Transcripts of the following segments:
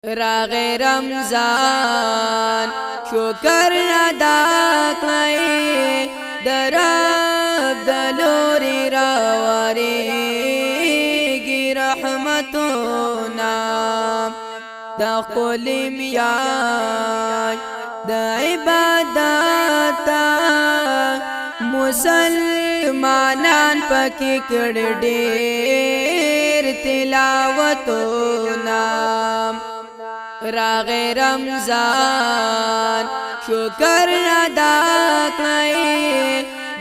راغ رمضان شکر ادا کړئ درب دلوري راوړيږي رحمتونه د خپل میاج د عبادت مسلمانان پکې کړي ډېر تلاوتونه راغ رمضان شکر ادا کړئ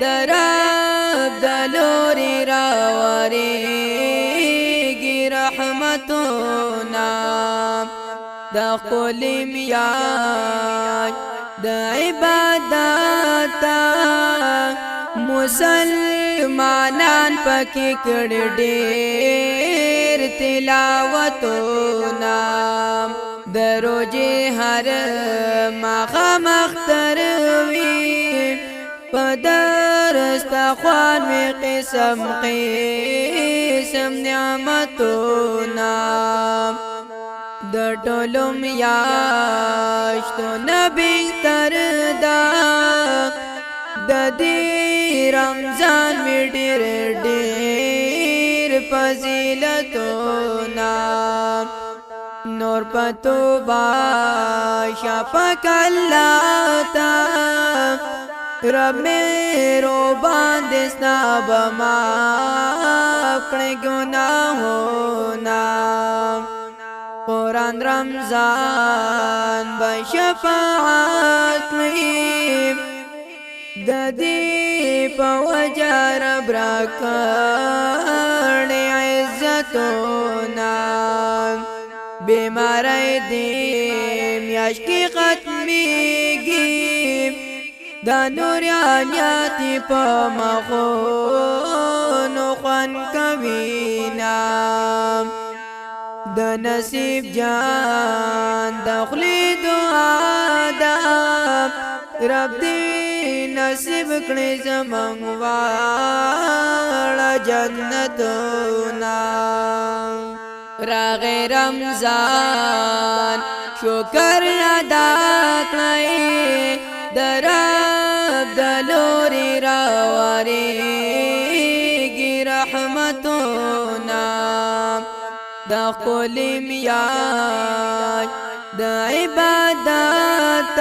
درب دلوري راوړيږي رحمتونه د خپل میاج د عبادت مسلمانان پکې کړي ډېر تلاوتونه د روزې هر ماښام اختروي په دسترخوان مې قسم قسم نعمتونه د ټولو میاشتونو بهتر ده د دې رمضان مې ډېر ډېر فضیلتونه نور پتوبه شفق الله تا رب میرو باندې سنا بما کړې ګناهونه قرآن رمضان بشفاعت مې د دې په وجه رب راکړې عزتونه بیماری دی میاشت کی ختمیگی دا نوریانیاتی پا مخونو خوان کوینا دا نصیب جان دخلی دعا دا رب دی نصیب کړي زمونږ واړه جنتونه راغ رمضان شکر ادا کړئ درب دلوري راوړيږي رحمتونه د خپل میاج د عبادت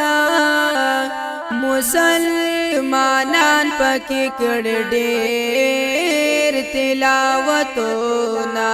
مسلمانان پکې کړي ډېر تلاوتونه